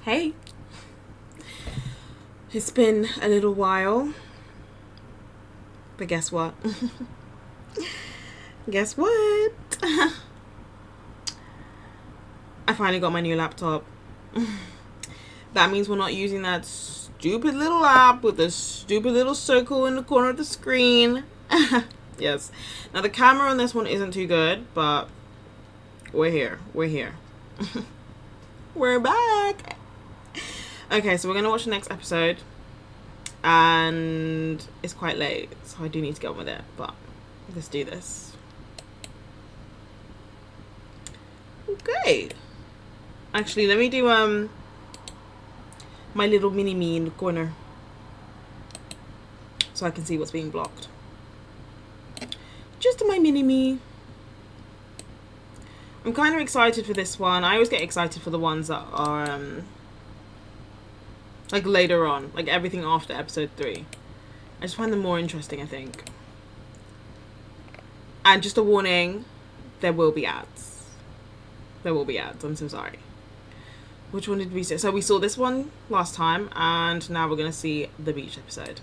Hey, it's been a little while, but guess what? Guess what? I finally got my new laptop. That means we're not using that stupid little app with the stupid little circle in the corner of the screen. Yes. Now the camera on this one isn't too good, but we're here. We're back. Okay, so we're gonna watch the next episode, and it's quite late, so I do need to get on with it, but let's do this. Okay. Actually, let me do my little mini-me in the corner so I can see what's being blocked. Just my mini-me. I'm kind of excited for this one. I always get excited for the ones that are like later on, like everything after episode 3. I just find them more interesting, I think. And just a warning, there will be ads. There will be ads, I'm so sorry. Which one did we see? So we saw this one last time, and now we're going to see the beach episode.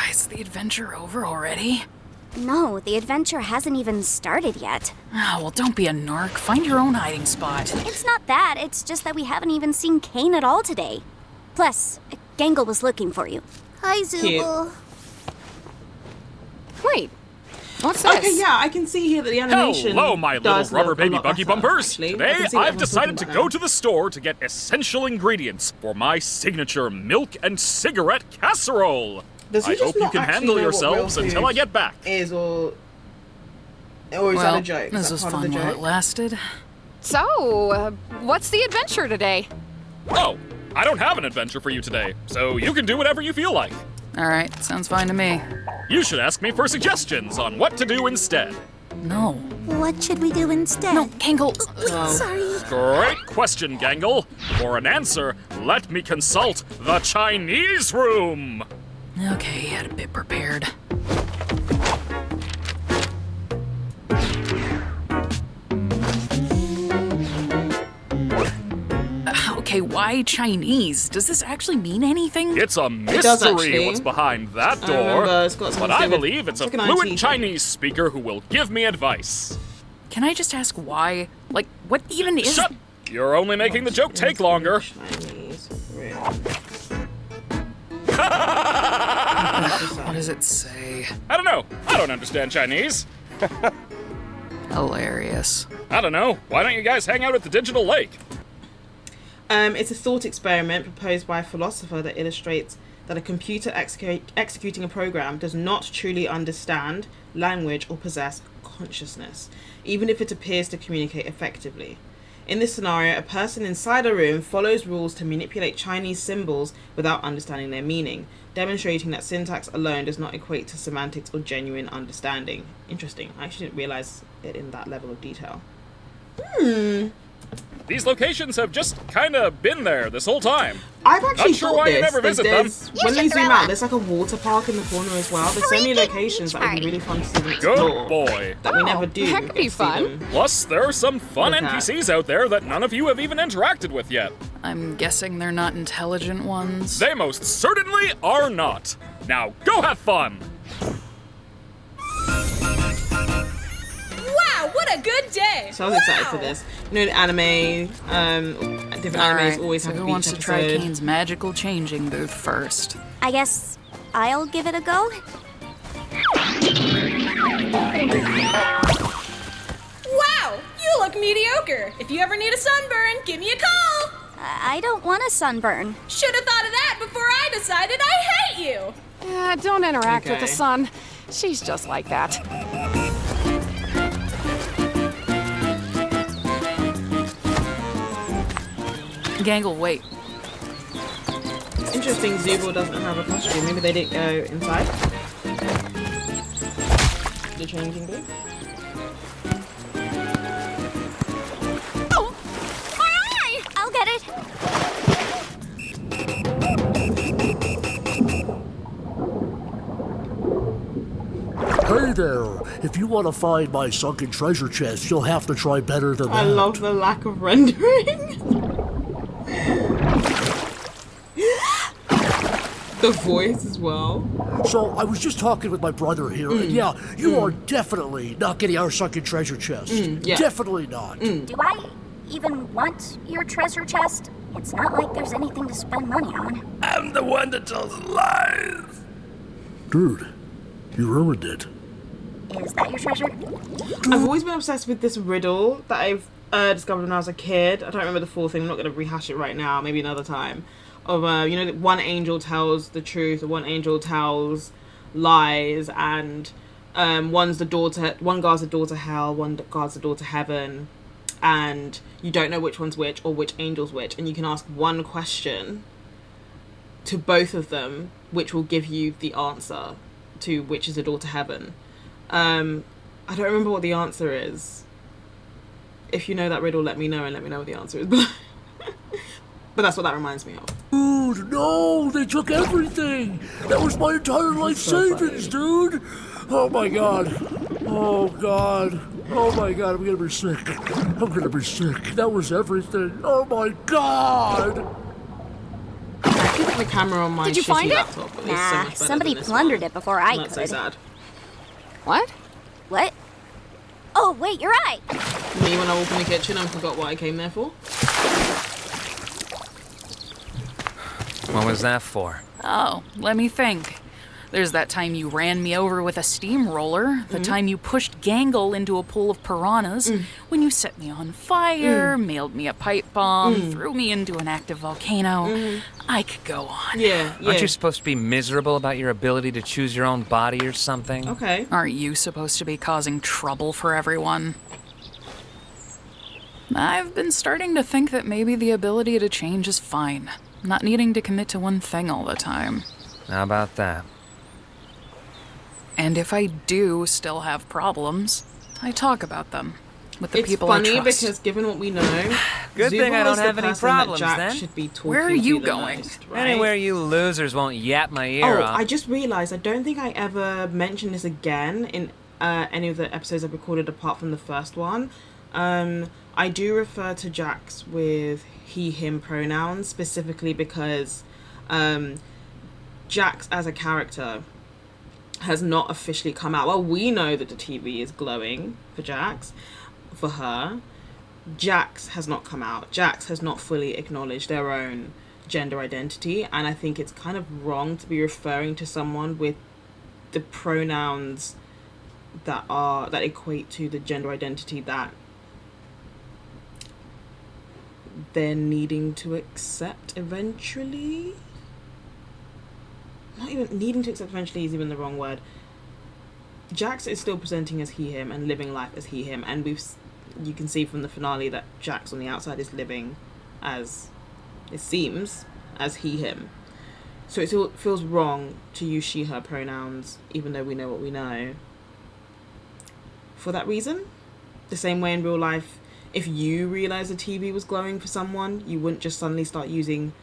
Is the adventure over already? No, the adventure hasn't even started yet. Oh, well, don't be a narc. Find your own hiding spot. It's not that. It's just that we haven't even seen Kane at all today. Plus, Gangle was looking for you. Hi, Zooble. Wait, what's this? Okay, yeah, I can see here that the animation. Hello, my little does rubber look a baby lot buggy better, bumpers. actually. Today, I can see I've everyone's decided to talking go about to the store to get essential ingredients for my signature milk and cigarette casserole. Does he I just hope you not can actually handle know what yourselves real until food I get back. is, or is that a joke? This Is was that part fun of the while joke? it lasted. So, what's the adventure today? Oh, I don't have an adventure for you today, so you can do whatever you feel like. All right, sounds fine to me. You should ask me for suggestions on what to do instead. No. What should we do instead? No, Gangle. Sorry. Great question, Gangle. For an answer, let me consult the Chinese room. Okay, had a bit prepared. Okay, why Chinese? Does this actually mean anything? It's a does mystery actually. what's behind that I door, remember it's got something but to I do with- believe it's a like an IT fluent thing. Chinese speaker who will give me advice. Can I just ask why? Like, what even is... Shut! You're only making the joke take longer. Chinese room. What does it say? I don't know. I don't understand Chinese. Hilarious. I don't know. Why don't you guys hang out at the digital lake? It's a thought experiment proposed by a philosopher that illustrates that a computer executing a program does not truly understand language or possess consciousness, even if it appears to communicate effectively. In this scenario, a person inside a room follows rules to manipulate Chinese symbols without understanding their meaning, demonstrating that syntax alone does not equate to semantics or genuine understanding. Interesting. I actually didn't realize it in that level of detail. These locations have just kind of been there this whole time. I've actually Not sure thought why you this. never visit them. When they should zoom throw out, up. there's like a water park in the corner as well. There's so many Freaking locations that would be beach really fun to see them Good explore. boy. That we never do. that could get be to see fun. them. Plus, there are some fun Look at. NPCs out there that none of you have even interacted with yet. I'm guessing they're not intelligent ones. They most certainly are not. Now, go have fun! Wow, what a good day! So I was excited for this. You know, the anime, different animes Alright, always so have a who beach wants to try episode. Kane's magical changing booth first? I guess I'll give it a go. Wow, you look mediocre. If you ever need a sunburn, give me a call. I don't want a sunburn. Should have thought of that before I decided I hate you. Don't interact with the Okay. sun. She's just like that. Gangle, wait. Interesting, Zooble doesn't have a costume. Maybe they didn't go inside. the changing booth. Oh, my eye! I'll get it. Hey there! If you want to find my sunken treasure chest, you'll have to try better than that. I love the lack of rendering. The voice as well. So, I was just talking with my brother here, and yeah, you are definitely not getting our sunken treasure chest. Yeah. Definitely not. Do I even want your treasure chest? It's not like there's anything to spend money on. I'm the one that tells lies. Dude, you ruined it. Is that your treasure? I've always been obsessed with this riddle that I've discovered when I was a kid. I don't remember the full thing. I'm not going to rehash it right now. Maybe another time. Of one angel tells the truth, one angel tells lies, and one guards the door to hell, one guards the door to heaven, and you don't know which one's which or which angel's which, and you can ask one question to both of them, which will give you the answer to which is the door to heaven. I don't remember what the answer is. If you know that riddle, let me know and let me know what the answer is. But that's what that reminds me of. Dude, no! They took everything! That was my entire life savings, dude! Oh my god. Oh god. Oh my god, I'm gonna be sick. I'm gonna be sick. That was everything. Oh my god! I keep the camera on my Did you shitty find it? laptop. But it's so Nah, much better somebody than this plundered one. it before I That's could. so sad. What? What? Oh, wait, you're right. Me when I walked in the kitchen and forgot what I came there for. What was that for? Oh, let me think. There's that time you ran me over with a steamroller, the time you pushed Gangle into a pool of piranhas, when you set me on fire, mailed me a pipe bomb, threw me into an active volcano. I could go on. Yeah. Aren't you supposed to be miserable about your ability to choose your own body or something? Okay. Aren't you supposed to be causing trouble for everyone? I've been starting to think that maybe the ability to change is fine. Not needing to commit to one thing all the time. How about that? And if I do still have problems, I talk about them with the people I It's funny trust. because given what we know, Good thing Zubul I don't is the have any person problems, that Jack then. should be talking Where are to you the going? most, right? Anywhere you losers won't yap my ear Oh, off. I just realised I don't think I ever mentioned this again in any of the episodes I've recorded apart from the first one. I do refer to Jax with he, him pronouns specifically because Jax as a character has not officially come out. Well, we know that the TV is glowing for Jax, for her. Jax has not come out. Jax has not fully acknowledged their own gender identity, and I think it's kind of wrong to be referring to someone with the pronouns that equate to the gender identity that they're needing to accept eventually. Not even needing to accept eventually is even the wrong word. Jax is still presenting as he, him and living life as he, him, and you can see from the finale that Jax on the outside is living as, it seems, as he, him. So it still feels wrong to use she, her pronouns, even though we know what we know. For that reason, the same way in real life, if you realize the TV was glowing for someone, you wouldn't just suddenly start using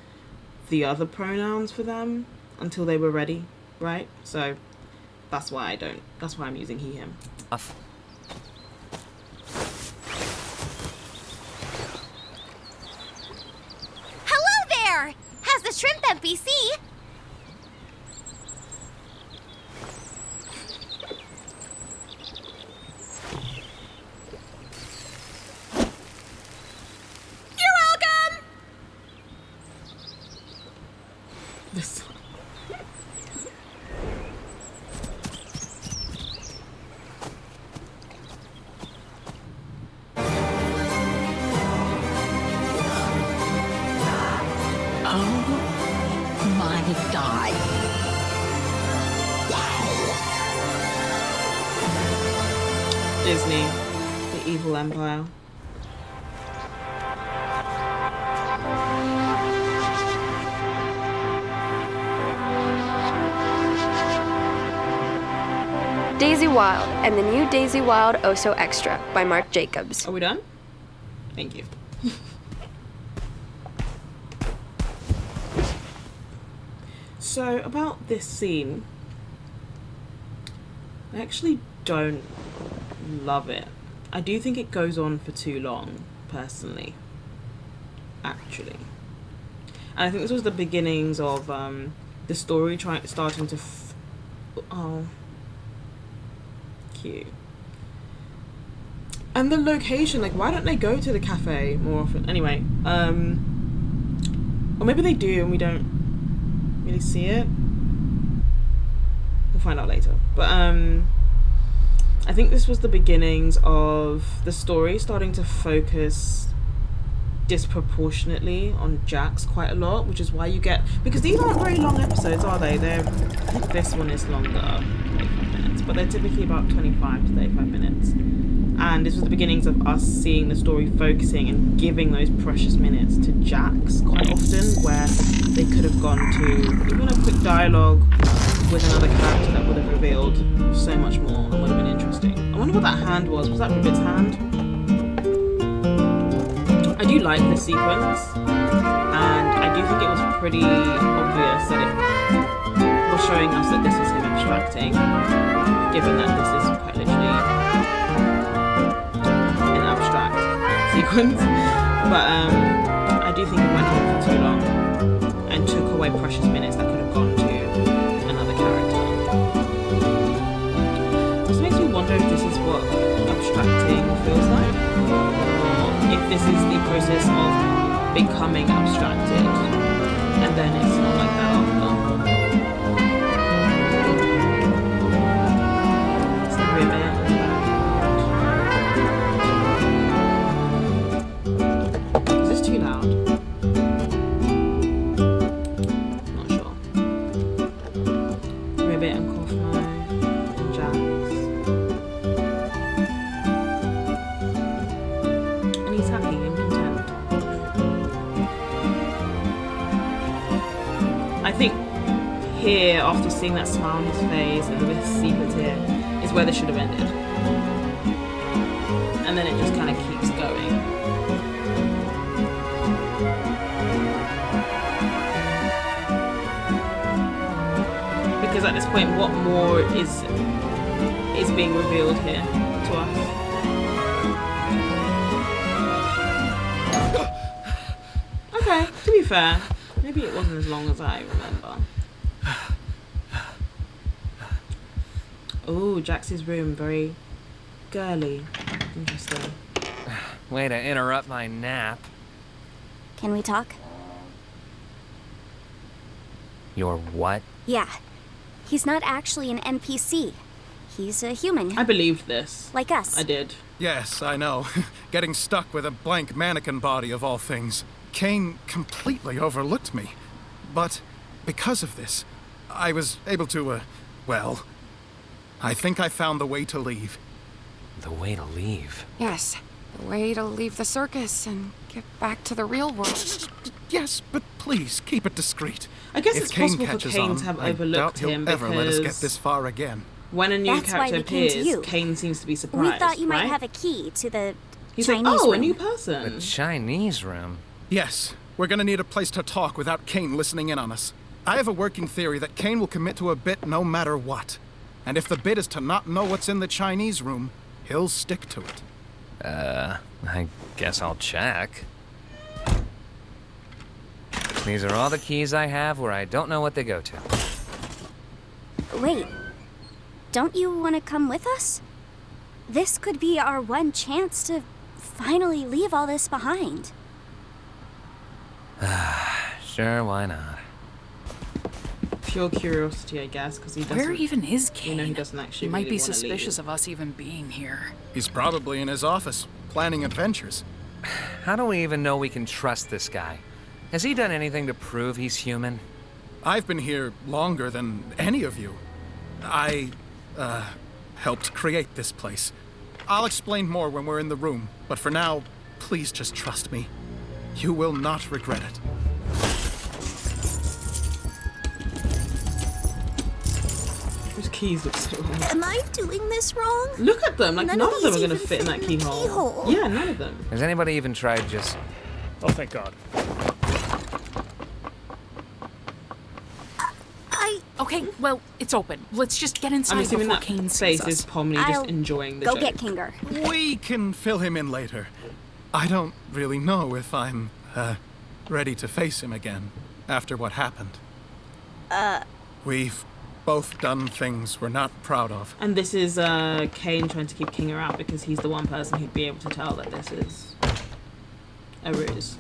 the other pronouns for them until they were ready, right? So that's why I'm using he, him. Hello there! How's the shrimp NPC? You're welcome! This. My God. Disney, the evil empire. Daisy Wild and the new Daisy Wild Oh So Extra by Marc Jacobs. Are we done? Thank you. So, about this scene, I actually don't love it. I do think it goes on for too long, personally. Actually. And I think this was the beginnings of the story starting to... oh. Cute. And the location, like, why don't they go to the cafe more often? Anyway, or maybe they do and we don't really see it. We'll find out later. But I think this was the beginnings of the story starting to focus disproportionately on Jax quite a lot, which is why you get, because these aren't very long episodes, are they? I think this one is longer, 35 minutes, but they're typically about 25 to 35 minutes. And this was the beginnings of us seeing the story focusing and giving those precious minutes to Jax quite often, where they could have gone to even a quick dialogue with another character that would have revealed so much more and would have been interesting. I wonder what that hand was. Was that Ribbit's hand? I do like this sequence, and I do think it was pretty obvious that it was showing us that this is him abstracting, given that this is quite literally an abstract sequence. But I do think it went on for too long and took away precious minutes that could have gone to another character. This makes me wonder if this is what abstracting feels like, if this is the process of becoming abstracted, and then it's not like that after. It's the ribbit. Is this too loud? Not sure. Ribbit and Cosmo and Jax. He's happy and content. I think here, after seeing that smile on his face and this secret here, is where this should have ended. And then it just kind of keeps going. Because at this point, what more is being revealed here to us? Okay, to be fair, maybe it wasn't as long as I remember. Oh, Jax's room, very girly. Interesting. Way to interrupt my nap. Can we talk? Your what? Yeah. He's not actually an NPC. He's a human. I believed this. Like us. I did. Yes, I know. Getting stuck with a blank mannequin body of all things. Kane completely overlooked me. But because of this, I was able to, well, I think I found the way to leave. The way to leave? Yes, the way to leave the circus and get back to the real world. Yes, but please, keep it discreet. I guess if it's Kane possible for catches Kane on, to have I overlooked doubt he'll him ever let us get because this far again. when a new That's why character we came to appears, you. Kane seems to be surprised. We thought you might right? have a key to the He's Chinese like, oh, room. a new person. The Chinese room? Yes, we're gonna need a place to talk without Kane listening in on us. I have a working theory that Kane will commit to a bit no matter what. And if the bit is to not know what's in the Chinese room, he'll stick to it. I guess I'll check. These are all the keys I have where I don't know what they go to. Wait. Don't you want to come with us? This could be our one chance to finally leave all this behind. Sure, why not? Pure curiosity, I guess, because he doesn't. Where even is Kane? You know, he doesn't actually. He might really be wanna suspicious leave. of us even being here. He's probably in his office, planning adventures. How do we even know we can trust this guy? Has he done anything to prove he's human? I've been here longer than any of you. I, helped create this place. I'll explain more when we're in the room, but for now, please just trust me. You will not regret it. Just keys look so odd. Am I doing this wrong? Look at them. Like, none of them are these going to even fit in that the keyhole. Yeah, none of them. Has anybody even tried just... Oh, thank God. Okay, well, it's open. Let's just get inside I'm assuming before that Kane face sees is us. probably just enjoying the Go joke. get Kinger. We can fill him in later. I don't really know if I'm, ready to face him again after what happened. We've both done things we're not proud of. And this is Kane trying to keep Kinger out because he's the one person who'd be able to tell that this is a ruse.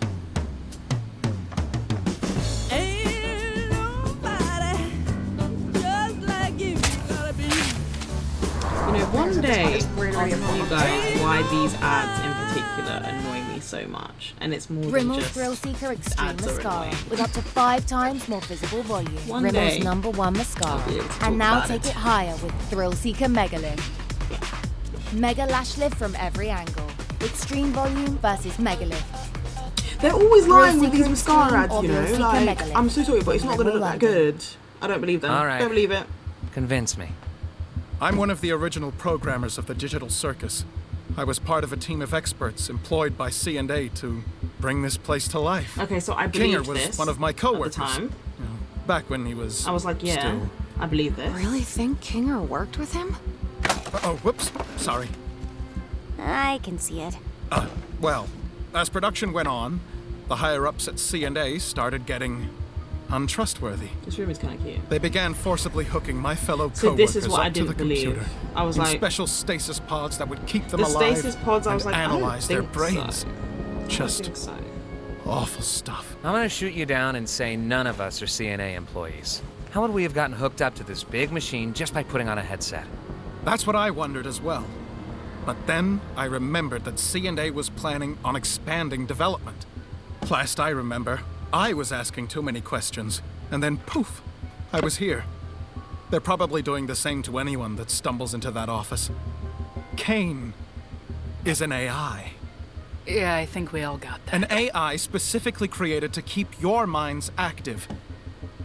You know, one day I'll tell you guys why these ads in particular annoy me so much, and it's more than Rimmel's just Thrill Seeker Extreme ads are Mascara annoying. with up to 5 times more visible volume. One Rimmel's day, #1 mascara. I'll be able to talk And now about take it. it higher with Thrill Seeker Mega Lift. Mega Lash Lift from every angle. Extreme volume versus Mega Lift. They're always lying with Thrill these Seeker mascara Extreme ads, you or know. Thrill Seeker Like, Mega Lift. I'm so sorry, but it's not going to Rimmel look that London. good. I don't believe them. All right. Don't believe it. Convince me. I'm one of the original programmers of the digital circus. I was part of a team of experts employed by C&A to bring this place to life. Okay, so I Kinger believed was this one of my coworkers. at the time. You know, back when he was. I was like, yeah, still... I believe this. Really think Kinger worked with him? Oh, whoops. Sorry. I can see it. Well, as production went on, the higher-ups at C&A started getting untrustworthy. This room is kind of cute. They began forcibly hooking my fellow So coworkers this is what I up to the didn't believe. computer I was in like, special stasis pods that would keep them the alive stasis pods, I was and like, I don't analyze their think brains. so. I Just think so. awful stuff. I'm gonna shoot you down and say none of us are CNA employees. How would we have gotten hooked up to this big machine just by putting on a headset? That's what I wondered as well. But then I remembered that C&A was planning on expanding development. Last I remember, I was asking too many questions, and then poof, I was here. They're probably doing the same to anyone that stumbles into that office. Kane is an AI. Yeah, I think we all got that. An AI specifically created to keep your minds active.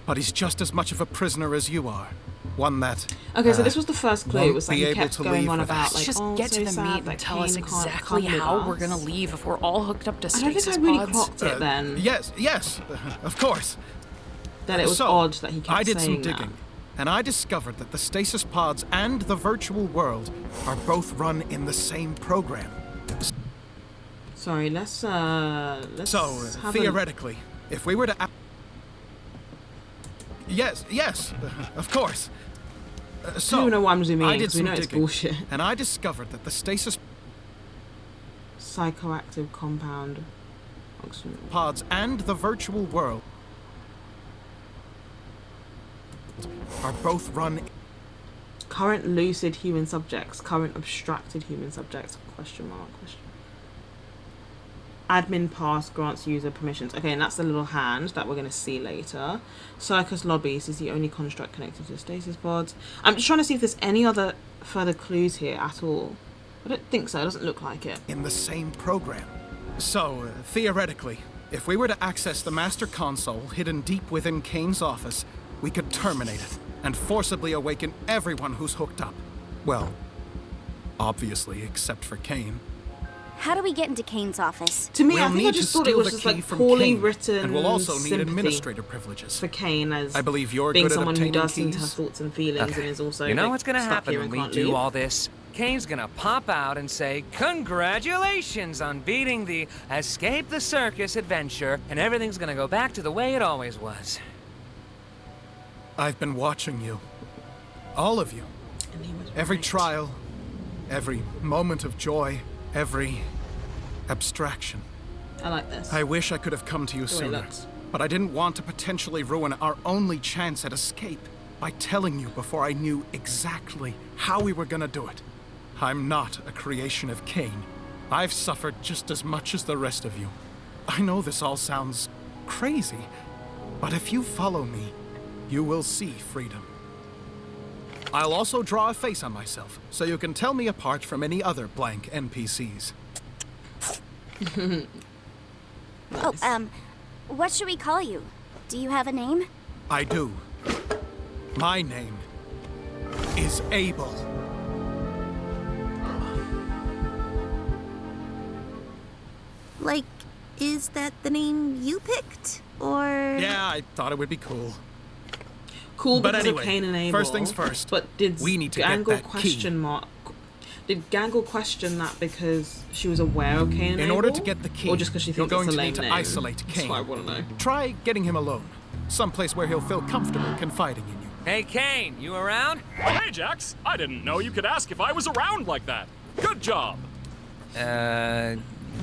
But he's just as much of a prisoner as you are. One that... Okay, so this was the first clue. It was like be he able kept to going leave on with about us. like, Just oh, get so to the sad meat that and tell us Kane can't exactly come with how we're us. gonna leave if we're all hooked up to I don't think stasis I really pods. clocked it then. Yes, of course. That it was So, odd that he kept I did some saying digging, and I discovered that the stasis pods and the virtual world are both run in the same program. that. Sorry, let's So, have a- theoretically, if we were to... Yes, of course. So, I don't even know why I'm zooming I in, did 'cause we some know it's digging, bullshit. and I discovered that the stasis Psychoactive compound. Oxygen. pods and the virtual world are both run... Current lucid human subjects. Current abstracted human subjects. Question mark. Question. Admin pass grants user permissions. Okay, and that's the little hand that we're going to see later. Circus lobbies is the only construct connected to the stasis pods. I'm just trying to see if there's any other further clues here at all. I don't think so. It doesn't look like it. in the same program. So, theoretically, if we were to access the master console hidden deep within Kane's office, we could terminate it and forcibly awaken everyone who's hooked up. Well, obviously, except for Kane. How do we get into Kane's office? To me, We'll I think I need to just thought it steal was the just key like from poorly Kane, written and we'll also need sympathy administrator privileges. for Kane as I believe you're being good at someone who obtaining does seem to keys. have thoughts and feelings Okay. and is also You know like, what's gonna stuck happen here when and we can't do leave? all this? Kane's gonna pop out and say, "Congratulations on beating the Escape the Circus adventure," and everything's gonna go back to the way it always was. I've been watching you. All of you. And he was Every right. trial, every moment of joy, every abstraction. I like this. I wish I could have come to you way it sooner, looks. but I didn't want to potentially ruin our only chance at escape by telling you before I knew exactly how we were gonna do it. I'm not a creation of Kane. I've suffered just as much as the rest of you. I know this all sounds crazy, but if you follow me, you will see freedom. I'll also draw a face on myself, so you can tell me apart from any other blank NPCs. Oh, what should we call you? Do you have a name? I do. My name is is Abel. Like, is that the name you picked? Or... Yeah, I thought it would be cool. Cool But because anyway, of Cain and Abel. first things first. But did we need to Gangle get that question key. mark? Did Gangle question that because she was aware of Cain and In Abel? order to get the key, or just because she you're thinks going it's a to lame need to name? isolate That's Cain. what I want to know. Try getting him alone. Someplace where he'll feel comfortable confiding in you. Hey, Cain, you around? Oh, hey, Jax. I didn't know you could ask if I was around like that. Good job.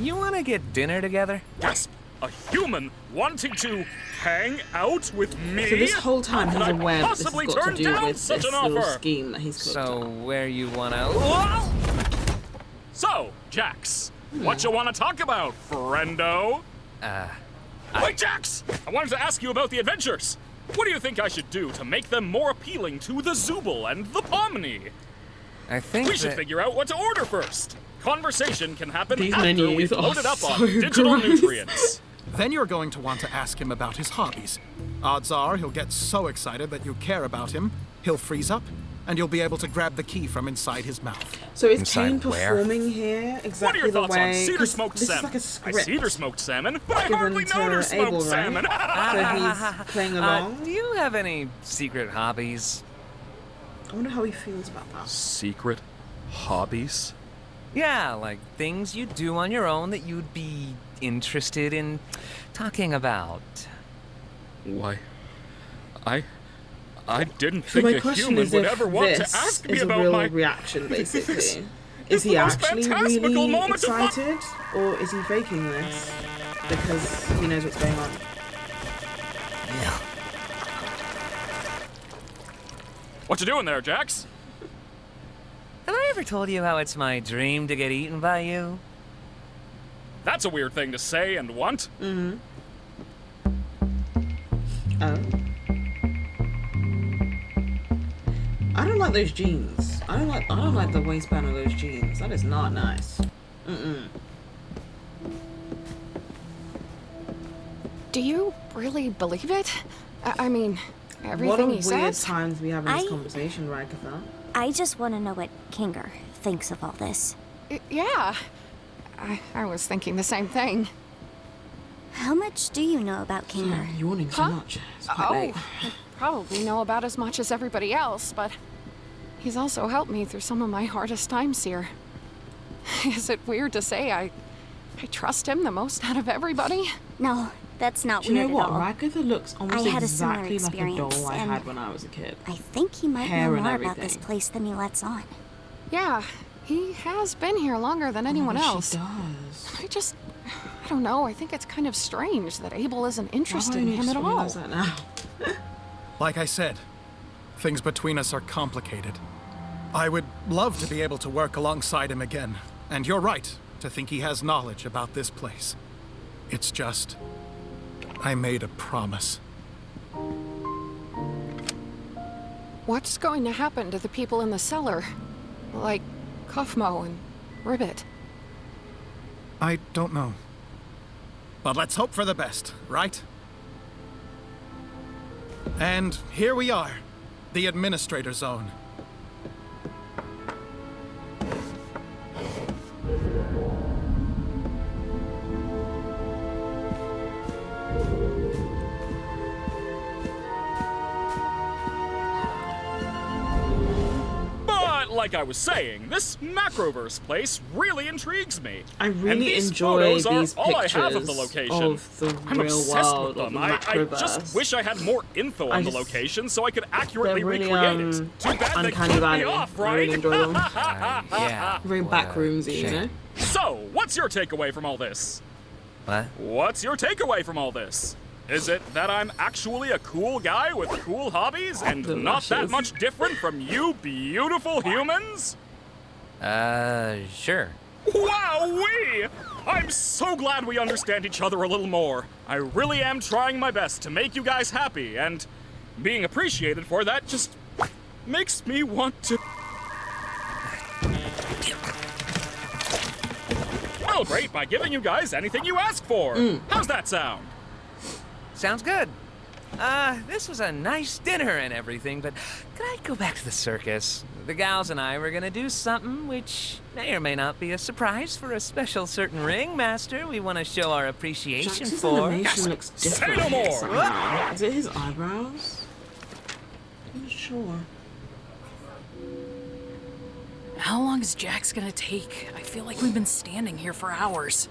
You wanna get dinner together? Gasp! A human wanting to hang out with me? So this whole time How he's could I aware that this has possibly got to turn do down with such this an little offer? scheme that he's cooked So, up. where you wanna... So, Jax, what you want to talk about, friendo? Wait, Jax! I wanted to ask you about the adventures. What do you think I should do to make them more appealing to the Zooble and the Pomni? I think We should figure out what to order first. Conversation can happen These after menus we've are loaded up so on digital gross. nutrients. Then you're going to want to ask him about his hobbies. Odds are he'll get so excited that you care about him, he'll freeze up, and you'll be able to grab the key from inside his mouth. So is Inside Cain where? performing here What are exactly your the thoughts way? on cedar 'cause smoked this salmon? is like a I script cedar smoked salmon, but I given hardly to know there's smoked Abel, salmon. right? So he's playing along. do you have any secret hobbies? I wonder how he feels about that. Secret hobbies? Yeah, like things you do on your own that you'd be interested in talking about. Why? I didn't So think my a question human is would if ever want to this ask me is a about real my reaction, basically. This Is he the most actually fantastical really moment of my- excited, or is he faking this because he knows what's going on? What you doing there, Jax? Have I ever told you how it's my dream to get eaten by you? That's a weird thing to say and want. Mm-hmm. Oh. I don't like those jeans. I don't like the waistband of those jeans. That is not nice. Mm-mm. Do you really believe it? I mean, What everything a he weird says. times we have in this conversation, Ragatha. I just want to know what Kinger thinks of all this. Yeah. I was thinking the same thing. How much do you know about Kinger? You're yawning so much. It's quite late. I probably know about as much as everybody else, but he's also helped me through some of my hardest times here. Is it weird to say I trust him the most out of everybody? No, that's not Do you know weird what? at all. Ragatha looks almost I had a similar exactly like a experience, doll I and had when I was a kid. I think he might Hair know and more about this everything. place than he lets on. Yeah, he has been here longer than anyone else. She does. I don't know, I think it's kind of strange that Abel isn't interested in Why him do at you all. realize that now? Like I said, things between us are complicated. I would love to be able to work alongside him again, and you're right to think he has knowledge about this place. It's just, I made a promise. What's going to happen to the people in the cellar? Like Kofmo and Ribbit? I don't know. But let's hope for the best, right? And here we are, the Administrator Zone. But like I was saying, this Macroverse place really intrigues me. I And really these enjoy photos are these all I have of pictures the location. of the I'm real obsessed world, with of them. the I Macroverse. just wish I had more info on the location so I could accurately They're really, recreate it. Too bad they uncanny cut me valley. off, I right? really enjoy them. Yeah. Very backroomsy, you know? So, what's your takeaway from all this? What? What's your takeaway from all this? Is it that I'm actually a cool guy with cool hobbies and The not that lashes. much different from you beautiful humans? Sure. Wowee! I'm so glad we understand each other a little more. I really am trying my best to make you guys happy, and being appreciated for that just makes me want to celebrate by giving you guys anything you ask for. How's that sound? Sounds good. This was a nice dinner and everything, but could I go back to the circus? the gals and I were gonna do something which may or may not be a surprise for a special certain ringmaster we want to show our appreciation Jax's for. animation looks different. Say no more. Somehow. Is it his eyebrows? I'm not sure. How long is Jax gonna take? I feel like we've been standing here for hours.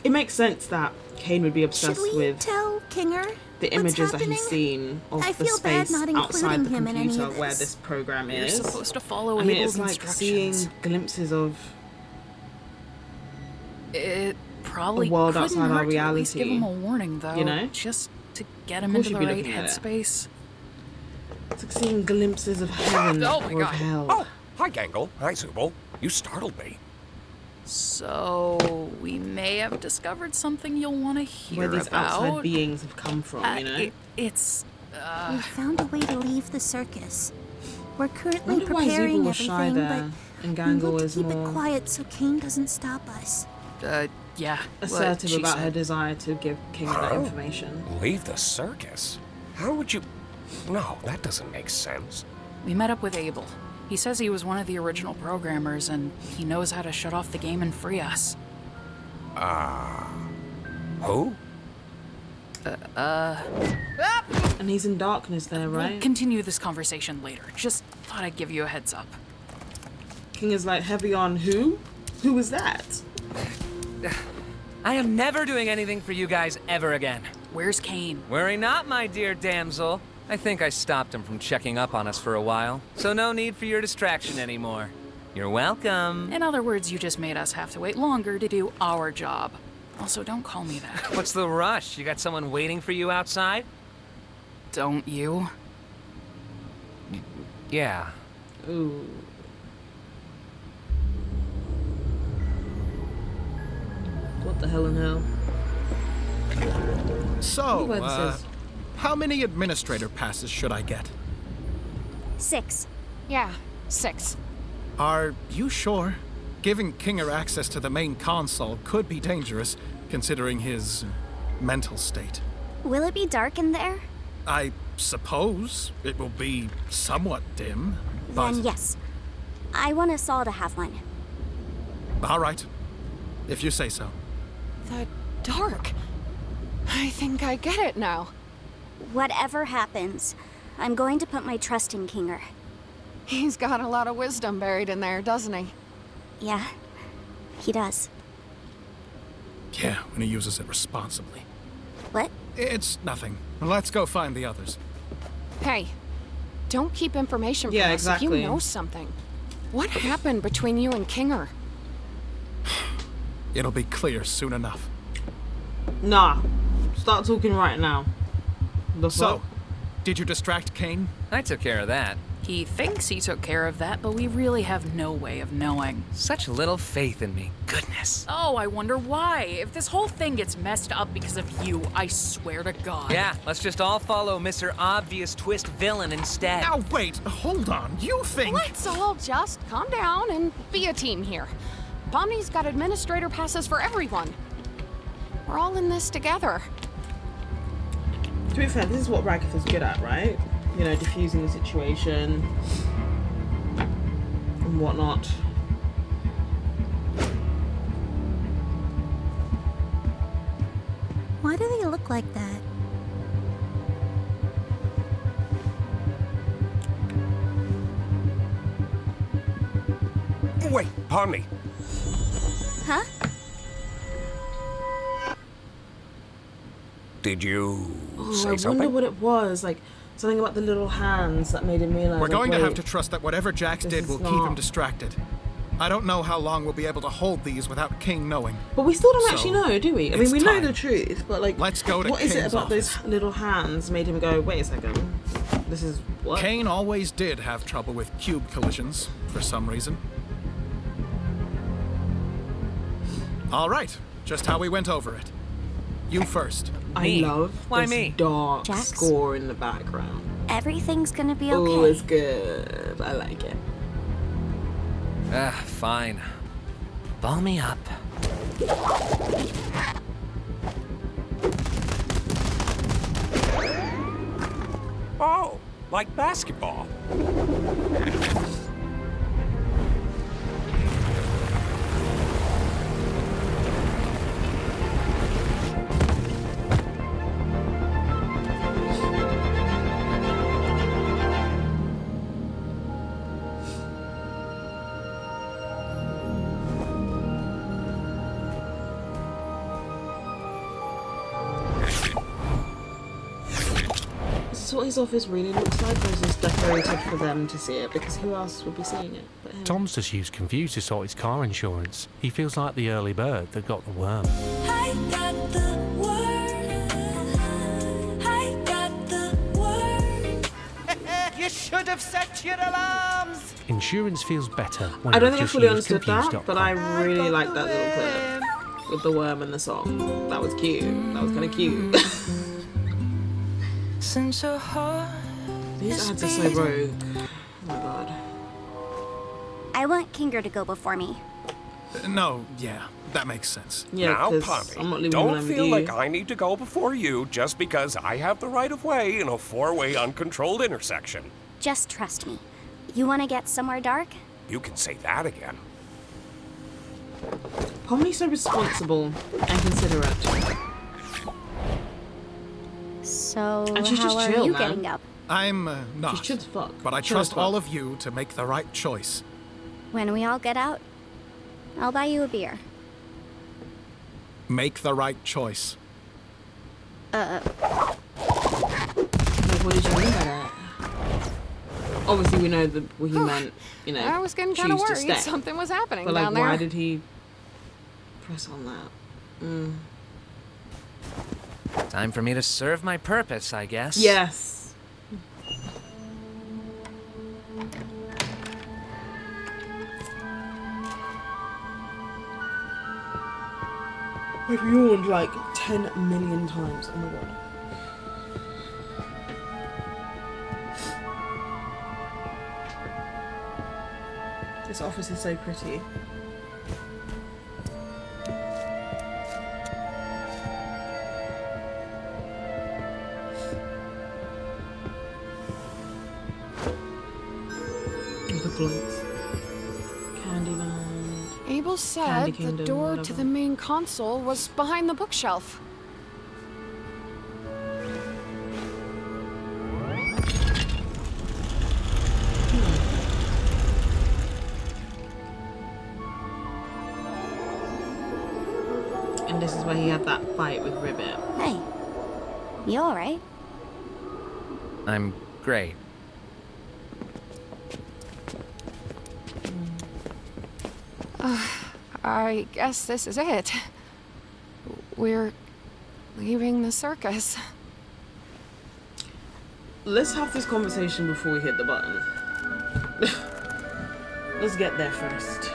It makes sense that Kane would be obsessed Should we with tell Kinger the what's images that happening? he's seen of I the feel bad space not outside the including him in any computer of where this. this program You're is. supposed to follow I mean, Abel's it's like instructions. seeing glimpses of It probably a world couldn't outside our hurt to at least give reality, him a warning, though. you know? Just to get him Of course into the you'd be right looking at it. headspace. it's like seeing glimpses of heaven Oh my or of God. hell. Oh, hi, Gangle. Hi, Zubul. You startled me. So we may have discovered something you'll want to hear Where these about. outside beings have come from, you know? It's We found a way to leave the circus. We're I currently wonder why preparing Zubul was shy everything, there but and we Gangle want to is keep it more quiet so Kane doesn't stop us. yeah. what assertive she about her said. desire to give King that Huh? information. Leave the circus? How would you... No, that doesn't make sense. We met up with Abel. He says he was one of the original programmers, and he knows how to shut off the game and free us. Who? And he's in darkness there, We'll right? continue this conversation later. Just thought I'd give you a heads up. King is like heavy on who? Who was that? I am never doing anything for you guys ever again. Where's Kane? Worry not, my dear damsel. I think I stopped him from checking up on us for a while, so no need for your distraction anymore. You're welcome. In other words, you just made us have to wait longer to do our job. Also, don't call me that. What's the rush? You got someone waiting for you outside? Don't you? Yeah. Ooh. What the hell in hell? So, What this is? how many administrator passes should I get? 6. Yeah, 6. Are you sure? Giving Kinger access to the main console could be dangerous, considering his mental state. Will it be dark in there? I suppose it will be somewhat dim, but... Then yes. I want us all to have one. All right, if you say so. The dark. I think I get it now. Whatever happens, I'm going to put my trust in Kinger. He's got a lot of wisdom buried in there, doesn't he? Yeah, he does. Yeah, when he uses it responsibly. What? It's nothing. Let's go find the others. Hey, don't keep information from Yeah, us exactly. if you know something. What happened between you and Kinger? It'll be clear soon enough. Nah. Start talking right now. The So, fuck? did you distract Kane? I took care of that. He thinks he took care of that, but we really have no way of knowing. Such little faith in me. Goodness. Oh, I wonder why. If this whole thing gets messed up because of you, I swear to God. Yeah, let's just all follow Mr. Obvious Twist Villain instead. Now wait, hold on. You think... Let's all just calm down and be a team here. Pomni's got administrator passes for everyone. We're all in this together. To be fair, this is what Ragatha's good at, right? You know, diffusing the situation and whatnot. Why do they look like that? Wait, Pomni. Huh? Did you Oh, say I wonder something? what it was. Like, something about the little hands that made him realize. We're going like, to have wait, to trust that whatever Jax this did is will keep him not- distracted. I don't know how long we'll be able to hold these without King knowing. But we still don't So, actually know, do we? I mean, it's we know time. the truth, but like, Let's go to what is it Kane's about office. those little hands made him go, wait a second, this is what? Kane always did have trouble with cube collisions, for some reason. All right, just how we went over it. You first. I Me? love Why this me? dark Jax? score in the background. Everything's gonna be Oh, okay. it's good. I like it. Fine. Ball me up. Oh, like basketball. what his office really looks like, or is this decorated for them to see it? Because who else would be seeing it but him? Tom's just used confused to sort his car insurance. He feels like the early bird that got the worm. I got the worm. I got the worm. You should have set your alarms. Insurance feels better when I don't you think I just fully use understood that, confused.com. but I really like that little clip with the worm and the song. That was cute. That was kind of cute. Since your heart These ads are so rogue. Oh my god. I want Kinger to go before me. No, yeah, that makes sense. Yeah, now, 'cause Poppy, I'm not leaving don't them with feel you. like I need to go before you just because I have the right of way in a four-way uncontrolled intersection. Just trust me. You want to get somewhere dark? You can say that again. Pommy's so responsible and considerate. So, And she's how just are chill, you man. getting up? I'm not. She's chill as fuck. But I Chill as trust fuck. all of you to make the right choice. When we all get out, I'll buy you a beer. Make the right choice. Like, what did you mean by that? Obviously, we know what he meant, you know. I was getting kind of choose to worried stay. something was happening But, like, down there. why did he press on that? Time for me to serve my purpose, I guess. Yes. I've yawned like 10 million times. Oh my god. This office is so pretty. The glitz. Candyland. Abel said Candy the Kingdom, door to whatever. the main console was behind the bookshelf. And this is where he had that fight with Ribbit. Hey, you alright? I'm great. I guess this is it. We're leaving the circus. Let's have this conversation before we hit the button. Let's get there first.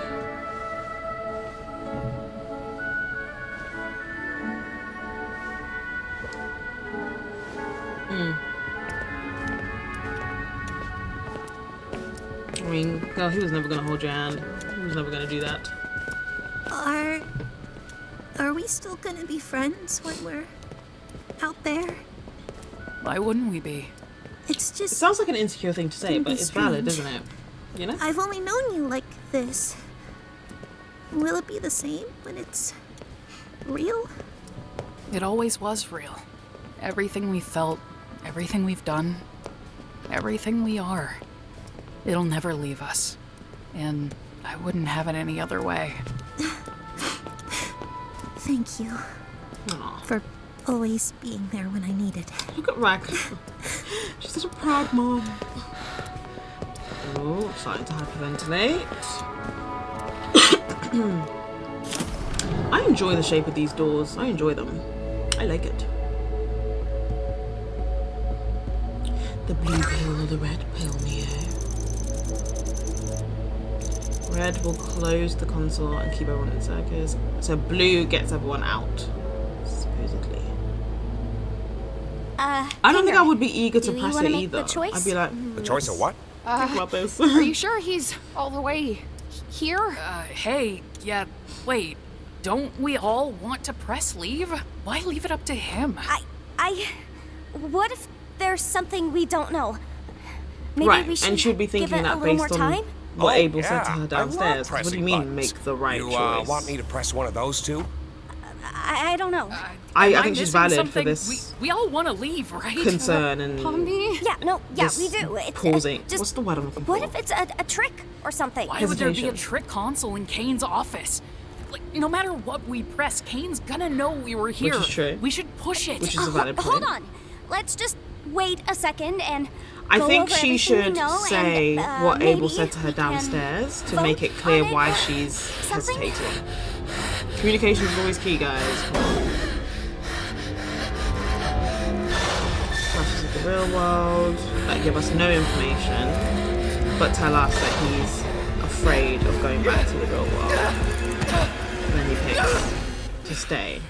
I mean, girl, he was never gonna hold your hand. He was never gonna do that. Are we still gonna be friends when we're out there? Why wouldn't we be? It's It just sounds like an insecure thing to say, Can but be it's valid, strange. isn't it? You know? I've only known you like this. Will it be the same when it's real? It always was real. Everything we felt, everything we've done, everything we are. It'll never leave us. And I wouldn't have it any other way. Thank you for always being there when I needed. Look at Rag. She's such a proud mom. Oh, starting to hyperventilate. I enjoy the shape of these doors. I enjoy them. I like it. The blue pill, the red pill, Mio. Red will close the console and keep everyone in circus. So blue gets everyone out, supposedly. I don't think I would be eager to do you press wanna it make either. the choice? I'd be like, The choice of what? think about this. Are you sure he's all the way here? Hey, yeah, wait. Don't we all want to press leave? Why leave it up to him? What if there's something we don't know? Maybe Right, we should and she'd be give thinking it a that little more based on time? what Oh, Abel said to yeah, her I downstairs. love What do you pressing mean, buttons. make the right You choice? want me to press one of those too? I don't know. I Am think she's missing valid for something? this We all want to leave, right? concern and Yeah, no, yeah, this we do. It's, pausing. just, What's the word I'm looking what for? if it's a trick or something? Why would there be a Hesitation. trick console in Kane's office? Like, no matter what we press, Kane's gonna know we were here. is true. We should push it. Which is a valid point. Hold on. Let's just wait a second and I go think over she everything we should know say and, what Abel maybe said to her we can downstairs to vote make it clear on it why or she's something? hesitating. Communication is always key, guys. Come on. Flashes of the real world that give us no information, but tell us that he's afraid of going back to the real world. And then he picks to stay.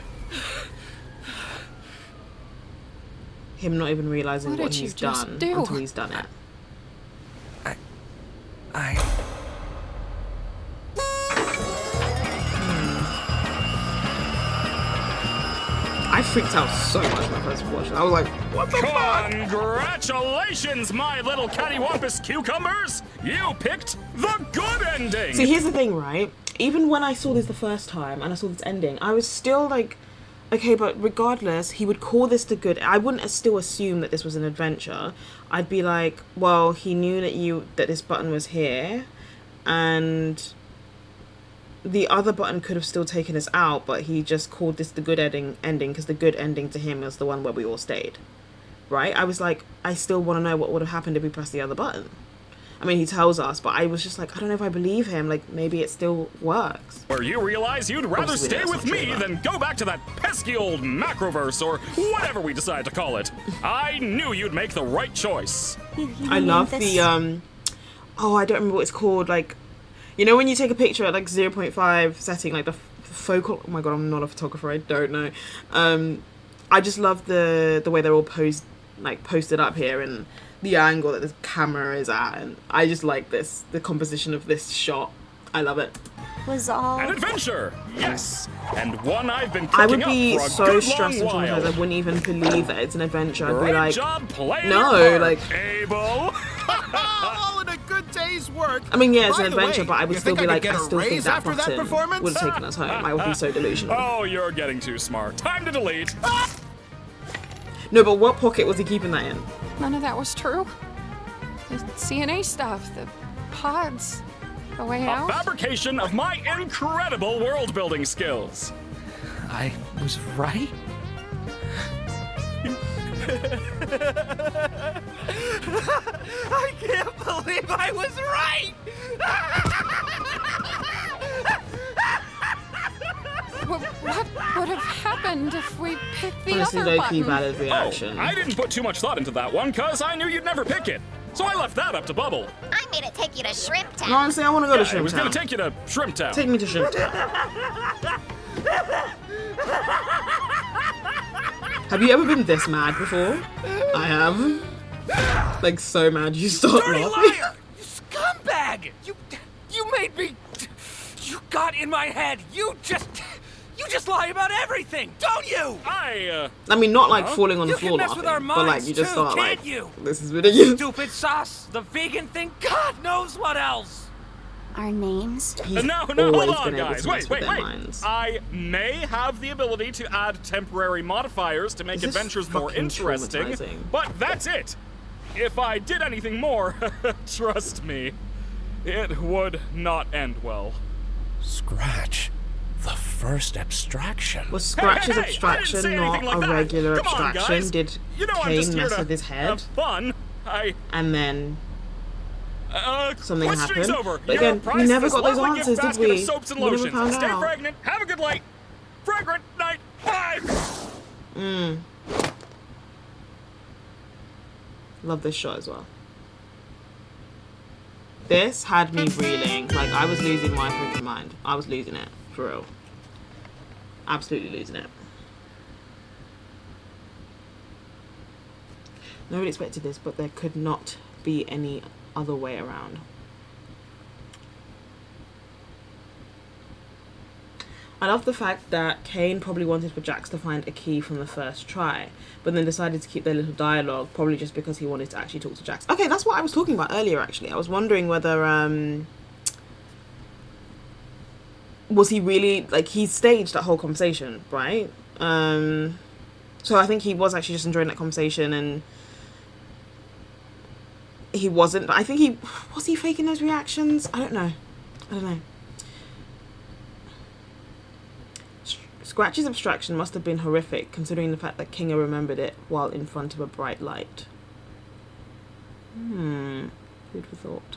Him not even realizing what he's done until he's done it. I freaked out so much when I first watched it. I was like, what the fuck? Congratulations, my little cattywampus cucumbers! You picked the good ending! See, here's the thing, right? Even when I saw this the first time and I saw this ending, I was still like, okay, but regardless, he would call this the good. I wouldn't still assume that this was an adventure. I'd be like, well, he knew that this button was here, and the other button could have still taken us out, but he just called this the good ending because the good ending to him was the one where we all stayed, right? I was like, I still want to know what would have happened if we pressed the other button. I mean, he tells us, but I was just like, I don't know if I believe him. Like, maybe it still works. Where you realize you'd rather Obviously, stay that's with not me true, than go back to that pesky old macroverse or whatever we decide to call it. I knew you'd make the right choice. I love the, oh, I don't remember what it's called. Like, you know when you take a picture at like 0.5 setting, like the focal, oh my god, I'm not a photographer, I don't know. I just love the way they're all posted up here and the angle that the camera is at, and I just like the composition of this shot. I love it. Was all An adventure, yes, and one I've been I cooking would be up for a so good stressed and long while. traumatized. I wouldn't even believe that it's an adventure. I'd be Great like, job playing no, your part, like, Abel. All in a good day's work. I mean, yeah, it's By an the adventure, way, but I would you still think be I like, could I get a still think raise that after that button performance? would have taken us home. I would be so delusional. Oh, you're getting too smart. Time to delete. No, but what pocket was he keeping that in? None of that was true. The CNA stuff, the pods, the way A out. fabrication of my incredible world-building skills. I was right? I can't believe I was right! What would have happened if we picked the Honestly, other low-key button? valid reaction. Oh, I didn't put too much thought into that one, cause I knew you'd never pick it. So I left that up to Bubble. I made it take you to Shrimp Town. No, honestly, I want to go to I Shrimp was Town. gonna take you to Shrimp Town. Take me to Shrimp Town. Have you ever been this mad before? I have. Like, so mad you start Dirty laughing. liar! You scumbag! You made me... You got in my head! You just lie about everything, don't you? I mean, not like falling on the You floor can mess laughing, with our but like minds you just too, start can't like, you? this is ridiculous. Stupid sauce, the vegan thing, God knows what else. Our names? No, hold always on, been able guys. to mess Wait. with their minds. I may have the ability to add temporary modifiers to make Is this adventures more fucking interesting, traumatizing? but that's it. If I did anything more, trust me, it would not end well. Scratch. The first abstraction. Was Scratch's Hey, I didn't abstraction say not anything like a that. regular Come on, abstraction? guys. Did You know I'm just Kane here mess to with his head? have fun. And then something questioning's happened? over. But You're again, we prized never this got those lovely answers, gift did basket we? of soaps and We never lotions. found Stay out. pregnant. Have a good night. Fragrant night. Bye. Love this shot as well. This had me reeling. Like, I was losing my freaking mind. I was losing it. For real. Absolutely losing it. Nobody expected this, but there could not be any other way around. I love the fact that Kane probably wanted for Jax to find a key from the first try, but then decided to keep their little dialogue, probably just because he wanted to actually talk to Jax. Okay, that's what I was talking about earlier, actually. I was wondering whether, was he really, like, he staged that whole conversation, right? So I think he was actually just enjoying that conversation, and he wasn't, but I think was he faking those reactions? I don't know. Scratch's abstraction must have been horrific, considering the fact that Kinga remembered it while in front of a bright light. Who'd have thought?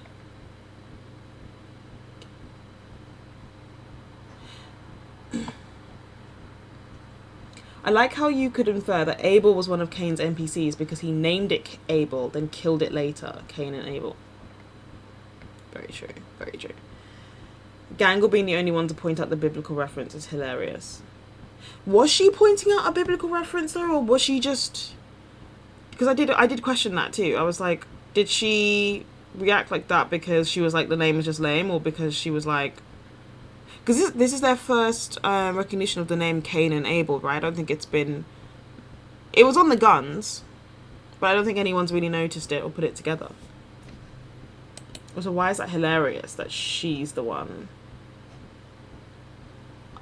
I like how you could infer that Abel was one of Cain's NPCs because he named it Abel, then killed it later. Cain and Abel. Very true, very true. Gangle being the only one to point out the biblical reference is hilarious. Was she pointing out a biblical reference though, or was she just... Because I did question that too. I was like, did she react like that because she was like, the name is just lame, or because she was like... Because this is their first recognition of the name Cain and Abel, right? I don't think it's been... It was on the guns, but I don't think anyone's really noticed it or put it together. So why is that hilarious that she's the one?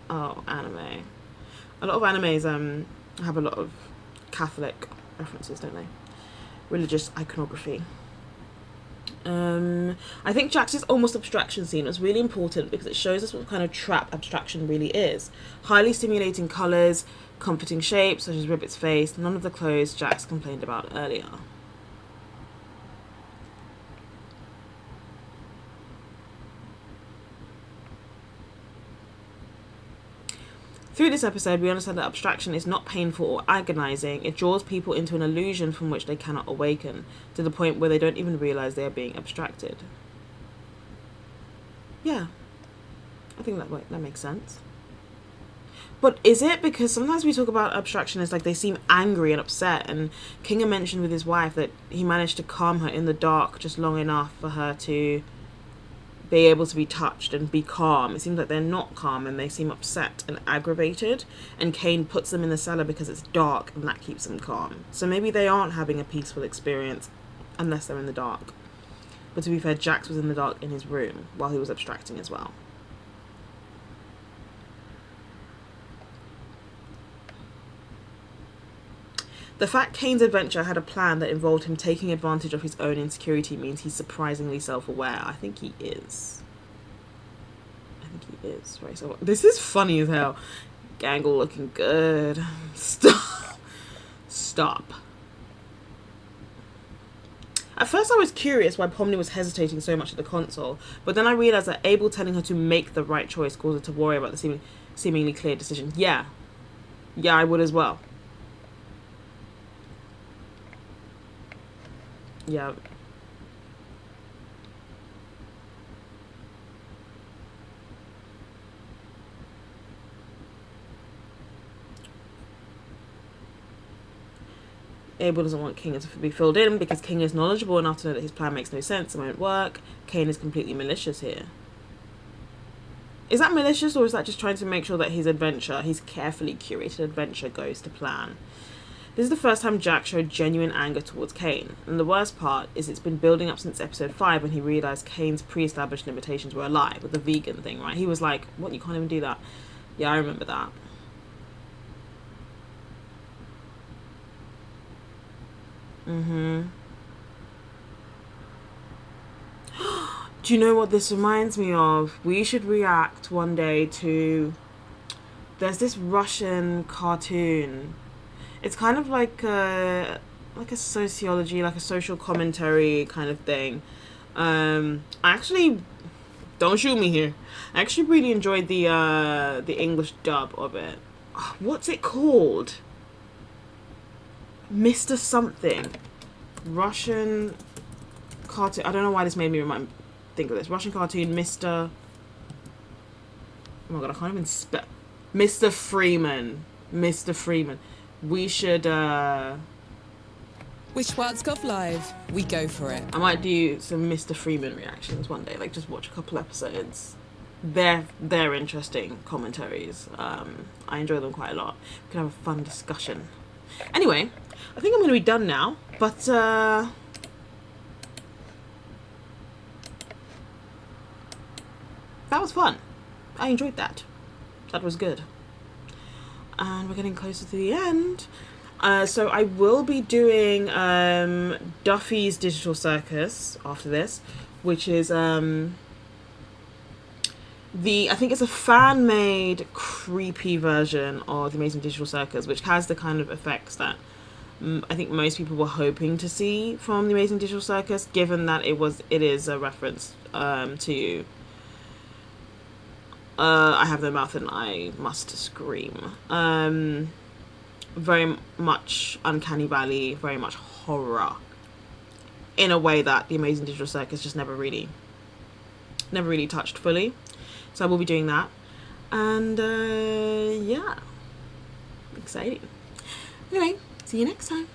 Oh, anime. A lot of animes have a lot of Catholic references, don't they? Religious iconography. I think Jax's almost abstraction scene was really important because it shows us what kind of trap abstraction really is. Highly stimulating colours, comforting shapes such as Ribbit's face, none of the clothes Jax complained about earlier. Through this episode, we understand that abstraction is not painful or agonizing. It draws people into an illusion from which they cannot awaken, to the point where they don't even realize they are being abstracted. Yeah, I think that makes sense. But is it? Because sometimes we talk about abstraction as like they seem angry and upset, and Kinga mentioned with his wife that he managed to calm her in the dark just long enough for her to be able to be touched and be calm. It seems like they're not calm and they seem upset and aggravated, and Cain puts them in the cellar because it's dark and that keeps them calm. So maybe they aren't having a peaceful experience unless they're in the dark. But to be fair, Jax was in the dark in his room while he was abstracting as well. The fact Cain's adventure had a plan that involved him taking advantage of his own insecurity means he's surprisingly self-aware. I think he is. Right, so this is funny as hell. Gangle looking good. Stop. At first I was curious why Pomni was hesitating so much at the console, but then I realised that Abel telling her to make the right choice caused her to worry about the seemingly clear decision. Yeah, I would as well. Yeah. Abel doesn't want Kinga to be filled in because Kinga is knowledgeable enough to know that his plan makes no sense and won't work. Cain is completely malicious here. Is that malicious, or is that just trying to make sure that his adventure, his carefully curated adventure, goes to plan? This is the first time Jack showed genuine anger towards Cain, and the worst part is it's been building up since episode 5 when he realised Cain's pre-established limitations were a lie with the vegan thing, right? He was like, what, you can't even do that? Yeah, I remember that. Do you know what this reminds me of? We should react one day to... There's this Russian cartoon. It's kind of like a sociology, like a social commentary kind of thing. I actually, don't shoot me here. I actually really enjoyed the English dub of it. What's it called? Mr. Something. Russian cartoon. I don't know why this made me think of this. Russian cartoon, Mr. Oh my god, I can't even spell. Mr. Freeman. Mr. Freeman. We should, With Schwarzkopf Live, we go for it. I might do some Mr. Freeman reactions one day, like just watch a couple episodes. They're interesting commentaries. I enjoy them quite a lot. We can have a fun discussion. Anyway, I think I'm going to be done now, but that was fun. I enjoyed that. That was good. And we're getting closer to the end. So I will be doing Duffy's Digital Circus after this, which is I think it's a fan-made, creepy version of The Amazing Digital Circus, which has the kind of effects that I think most people were hoping to see from The Amazing Digital Circus, given that it is a reference to I Have No Mouth and I Must Scream. Very much Uncanny Valley, very much horror, in a way that The Amazing Digital Circus just never really touched fully. So I will be doing that. And yeah, exciting. Anyway, see you next time.